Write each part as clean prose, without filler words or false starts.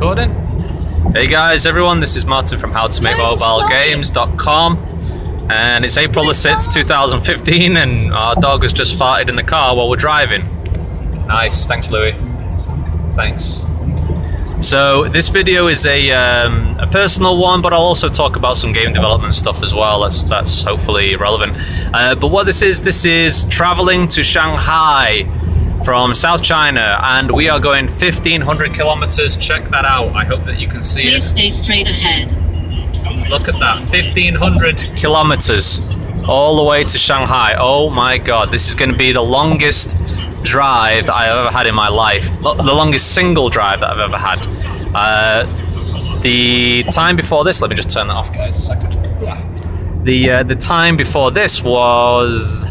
Recording? Hey guys, everyone, this is Martin from howtomakemobilegames.com, and it's April the 6th, 2015, and our dog has just farted in the car while we're driving. Nice, thanks Louis. Thanks. So this video is a personal one, but I'll also talk about some game development stuff as well. That's hopefully relevant. But what this is traveling to Shanghai from South China, and we are going 1,500 kilometers. Check that out. I hope that you can see it. Please stay straight ahead. Look at that, 1,500 kilometers all the way to Shanghai. Oh my God, this is going to be the longest drive that I've ever had in my life. The longest single drive that I've ever had. The time before this, let me just turn that off, guys, a second. The time before this was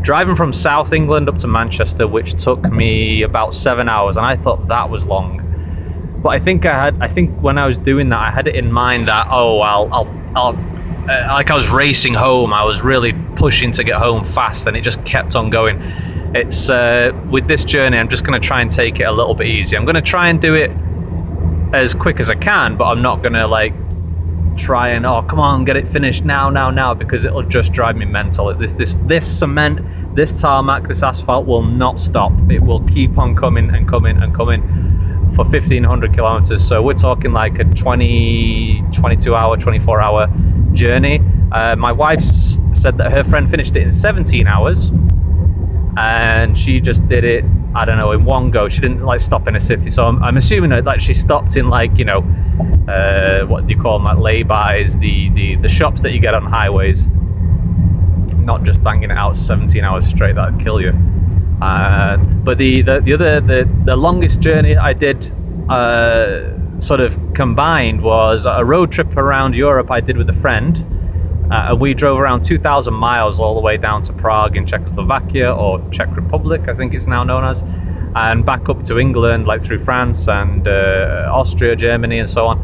driving from South England up to Manchester, which took me about 7 hours, and I thought that was long. But I think when I was doing that, I had it in mind that, oh, like I was racing home. I was really pushing to get home fast, and it just kept on going. It's with this journey, I'm just going to try and take it a little bit easy. I'm going to try and do it as quick as I can, but I'm not going to like try and, oh, come on, get it finished now, because it'll just drive me mental. This cement, this tarmac, this asphalt will not stop. It will keep on coming and coming and coming for 1,500 kilometers. So we're talking like a 22 hour, 24 hour journey. My wife said that her friend finished it in 17 hours, and she just did it, I don't know, in one go. She didn't like stop in a city, so I'm assuming that like she stopped in, like, you know, what do you call them, like lay-bys, the shops that you get on highways, not just banging it out 17 hours straight. That'd kill you. But the longest journey I did sort of combined was a road trip around Europe I did with a friend. We drove around 2,000 miles all the way down to Prague in Czechoslovakia, or Czech Republic, I think it's now known as, and back up to England, like through France and Austria, Germany, and so on.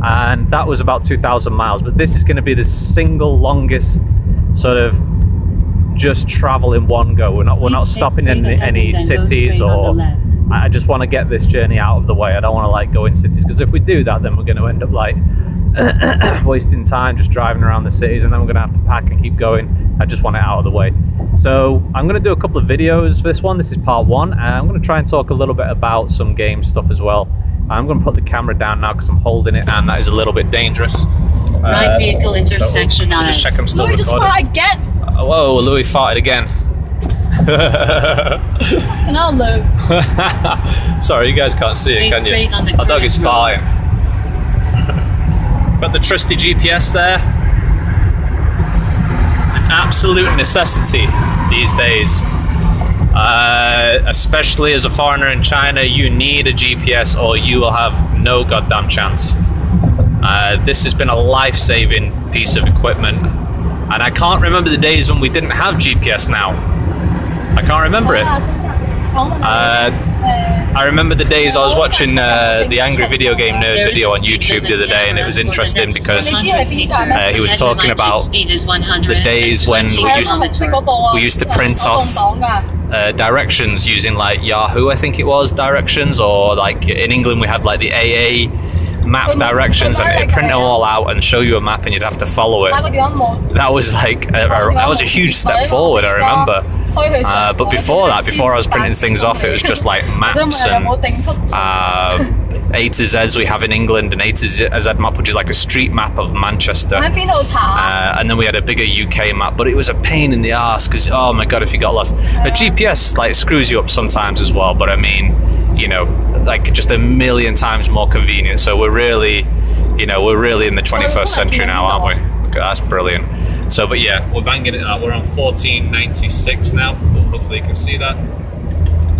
And that was about 2,000 miles. But this is going to be the single longest sort of just travel in one go. We're not stopping in any cities, or I just want to get this journey out of the way. I don't want to like go in cities, because if we do that, then we're going to end up like wasting time just driving around the cities, and then we're going to have to pack and keep going. I just want it out of the way. So I'm going to do a couple of videos for this one. This is part one, and I'm going to try and talk a little bit about some game stuff as well. I'm going to put the camera down now because I'm holding it, and that is a little bit dangerous. Right vehicle intersection. So just check I'm still Louis recording. just farted again. Whoa, Louis farted again. No, Lou. Sorry, you guys can't see it, can you? Our dog is farting. Got the trusty GPS there. An absolute necessity these days. Especially as a foreigner in China, you need a GPS or you will have no goddamn chance. This has been a life-saving piece of equipment, and I can't remember the days when we didn't have GPS now. I can't remember it. I remember the days I was watching the Angry Video Game Nerd video on YouTube the other day, and it was directions because he was talking about the days when we used to print off directions using like Yahoo, I think it was, directions, or like in England we had like the AA map directions, and it'd print them all out and show you a map and you'd have to follow it. That was like that was a huge step forward, I remember. But before that, before I was printing things off, it was just like maps and A to Z's we have in England, and A to Z map, which is like a street map of Manchester. And then we had a bigger UK map, but it was a pain in the ass because, oh my God, if you got lost. The GPS like screws you up sometimes as well, but I mean, you know, like just a million times more convenient. So we're really, you know, we're really in the 21st century now, aren't we? Okay, that's brilliant. So, but yeah, we're banging it out. We're on 1496 now. Well, hopefully you can see that.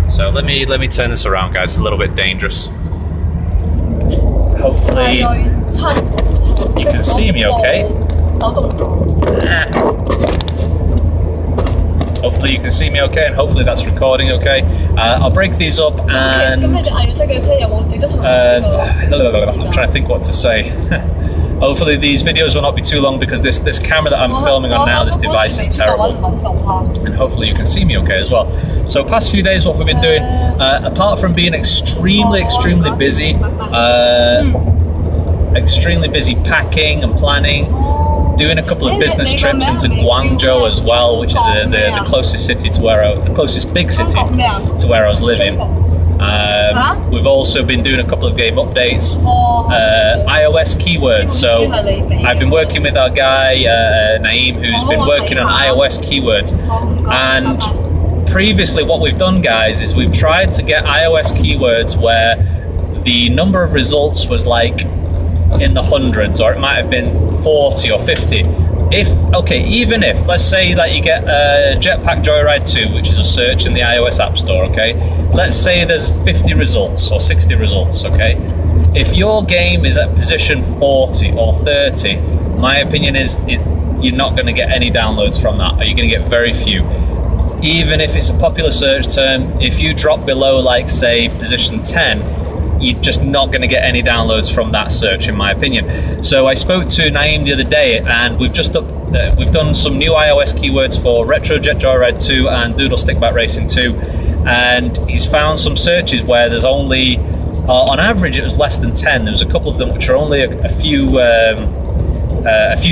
So let me turn this around, guys. It's a little bit dangerous. Hopefully you can see me okay. Hopefully you can see me okay, and hopefully that's recording okay. I'll break these up and I'm trying to think what to say. Hopefully these videos will not be too long because this camera that I'm filming on now, this device is terrible. And hopefully you can see me okay as well. So past few days, what we've been doing, apart from being extremely busy, packing and planning, doing a couple of business trips into Guangzhou as well, which is the closest city to where the closest big city to where I was living. We've also been doing a couple of game updates, iOS keywords. So I've been working with our guy Naeem, who's been working on iOS keywords. And previously, what we've done, guys, is we've tried to get iOS keywords where the number of results was like in the hundreds, or it might have been 40 or 50. Even if, let's say that you get Jetpack Joyride 2, which is a search in the iOS App Store, okay? Let's say there's 50 results or 60 results, okay? If your game is at position 40 or 30, my opinion is you're not going to get any downloads from that, or you're going to get very few. Even if it's a popular search term, if you drop below, like, say, position 10, you're just not going to get any downloads from that search, in my opinion. So I spoke to Naeem the other day, and we've done some new iOS keywords for Retro Jet Joyride 2 and Doodle Stickback Racing 2, and he's found some searches where there's only, on average, it was less than 10. There was a couple of them which are only a few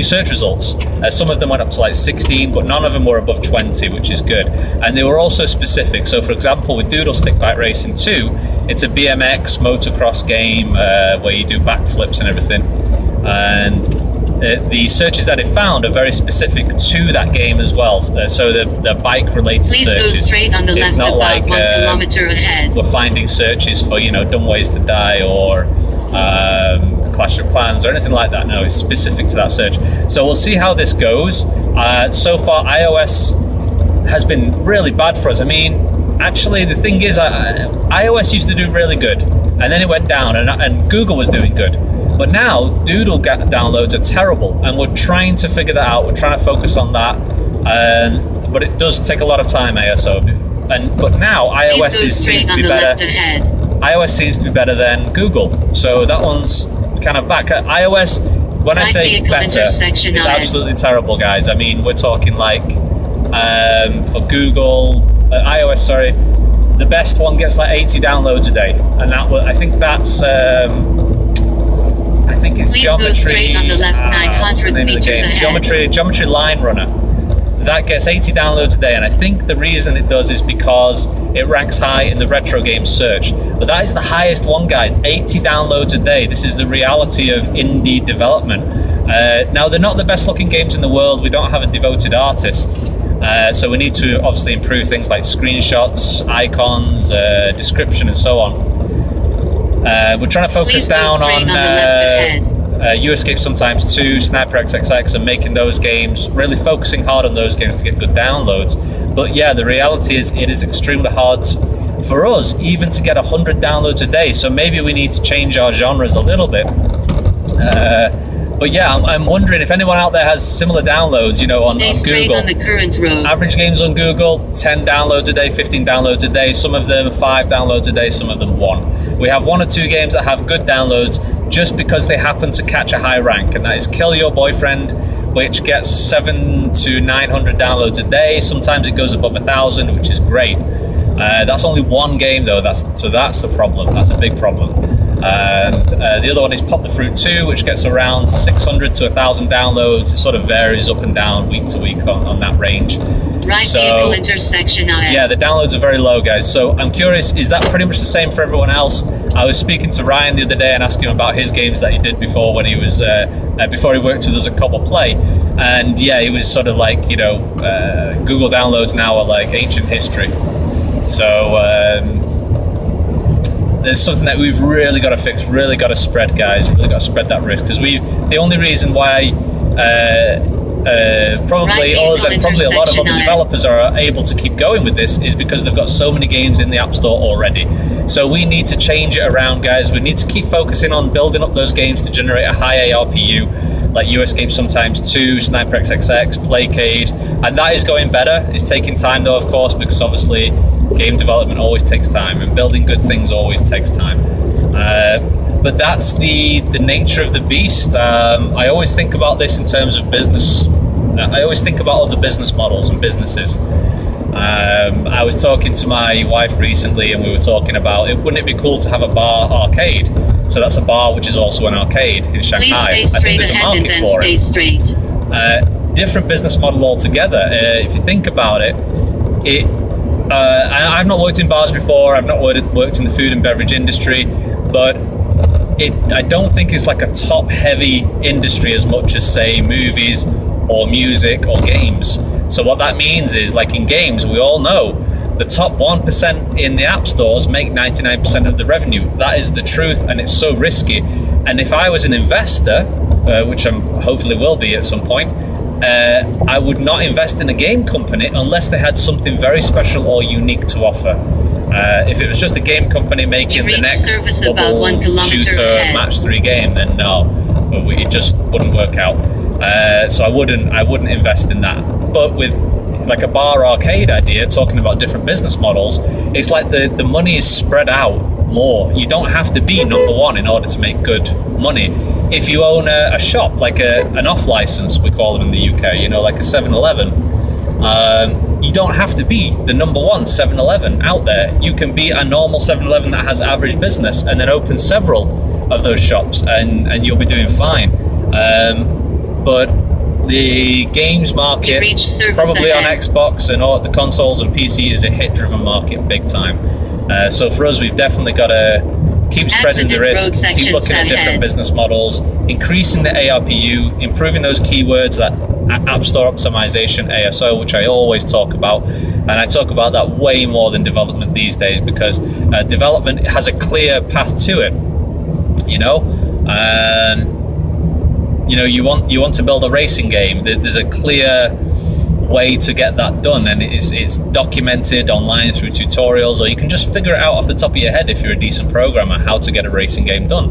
search results. Some of them went up to like 16, but none of them were above 20, which is good. And they were also specific. So for example, with Doodle Stickback Racing 2, it's a BMX motocross game where you do backflips and everything. And the searches that it found are very specific to that game as well. So the bike-related searches. It's not like we're finding searches for, you know, dumb ways to die or Clash of Clans or anything like that. No, it's specific to that search. So we'll see how this goes. So far, iOS has been really bad for us. I mean, actually, the thing is, iOS used to do really good, and then it went down, and Google was doing good. But now, Doodle downloads are terrible, and we're trying to figure that out. We're trying to focus on that, but it does take a lot of time, ASO. But now, iOS seems to be better. iOS seems to be better than Google, so that one's kind of back. iOS, when I say better, it's absolutely terrible, guys. I mean, we're talking like for Google, iOS, sorry, the best one gets like 80 downloads a day, and that I think that's I think it's Geometry. What's the name of the game? Geometry Line Runner. That gets 80 downloads a day, and I think the reason it does is because it ranks high in the retro game search. But that is the highest one, guys. 80 downloads a day. This is the reality of indie development. Now, they're not the best looking games in the world. We don't have a devoted artist. So we need to obviously improve things like screenshots, icons, description, and so on. We're trying to focus down on You Escape Sometimes 2, Sniper XXX, and making those games, really focusing hard on those games to get good downloads. But yeah, the reality is it is extremely hard for us even to get 100 downloads a day. So maybe we need to change our genres a little bit. But yeah, I'm wondering if anyone out there has similar downloads, you know, on Google. On the current road. Average games on Google, 10 downloads a day, 15 downloads a day. Some of them 5 downloads a day, some of them 1. We have 1 or 2 games that have good downloads just because they happen to catch a high rank, and that is Kill Your Boyfriend, which gets 700 to 900 downloads a day. Sometimes it goes above 1,000, which is great. That's only 1 game though, so that's the problem. That's a big problem. And the other one is Pop the Fruit 2, which gets around 600 to 1,000 downloads. It sort of varies up and down week to week on that range. Right vehicle intersection. Yeah, the downloads are very low, guys. So I'm curious, is that pretty much the same for everyone else? I was speaking to Ryan the other day and asking him about his games that he did before when he was before he worked with us at Cobble Play, and yeah, he was sort of like, you know, Google downloads now are like ancient history. So there's something that we've really got to fix, really got to spread, guys, really got to spread that risk, because the only reason why probably us and probably a lot of other developers are able to keep going with this is because they've got so many games in the App Store already. So we need to change it around, guys. We need to keep focusing on building up those games to generate a high ARPU, like You Escape Sometimes 2, Sniper XXX, Playcade, and that is going better. It's taking time though, of course, because obviously game development always takes time, and building good things always takes time. But but that's the nature of the beast. I always think about this in terms of business. I always think about other business models and businesses. I was talking to my wife recently, and we were talking about wouldn't it be cool to have a bar arcade? So that's a bar which is also an arcade in Shanghai. I think there's a market for it. Different business model altogether. If you think about it, I've not worked in bars before. I've not worked in the food and beverage industry, but I don't think it's like a top-heavy industry as much as, say, movies or music or games. So what that means is, like in games, we all know the top 1% in the app stores make 99% of the revenue. That is the truth, and it's so risky. And if I was an investor, which I hopefully will be at some point, I would not invest in a game company unless they had something very special or unique to offer. If it was just a game company making the next bubble shooter match 3 game, then no, it just wouldn't work out. So I wouldn't invest in that. But with like a bar arcade idea, talking about different business models, it's like the money is spread out more. You don't have to be number one in order to make good money. If you own a shop, like an off license, we call them in the UK, you know, like a 7-Eleven, you don't have to be the number one 7-Eleven out there. You can be a normal 7-Eleven that has average business and then open several of those shops, and you'll be doing fine. But the games market, probably on Xbox and all the consoles and PC, is a hit-driven market big time. So for us, we've definitely got to keep spreading the risk, keep looking at different business models, increasing the ARPU, improving those keywords, that App Store optimization, ASO, which I always talk about. And I talk about that way more than development these days, because development has a clear path to it, you know. You know, you want to build a racing game. There's a clear way to get that done, and it's documented online through tutorials, or you can just figure it out off the top of your head if you're a decent programmer, how to get a racing game done.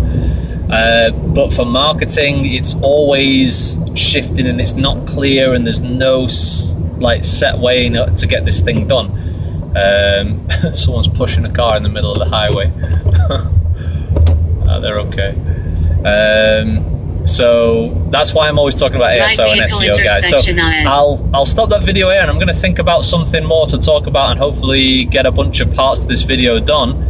But for marketing, it's always shifting, and it's not clear, and there's no like set way to get this thing done. Someone's pushing a car in the middle of the highway. They're okay. So that's why I'm always talking about ASO and SEO, guys. So I'll stop that video here, and I'm going to think about something more to talk about, and hopefully get a bunch of parts to this video done.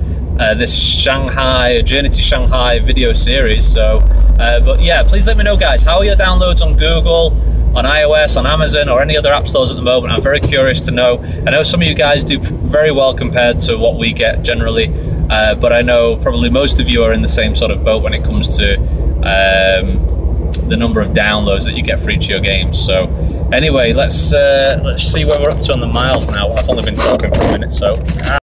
This Journey to Shanghai video series. So, but yeah, please let me know, guys, how are your downloads on Google, on iOS, on Amazon, or any other app stores at the moment? I'm very curious to know. I know some of you guys do very well compared to what we get generally, but I know probably most of you are in the same sort of boat when it comes to the number of downloads that you get for each of your games. So anyway, let's see where we're up to on the miles now. I've only been talking for a minute, so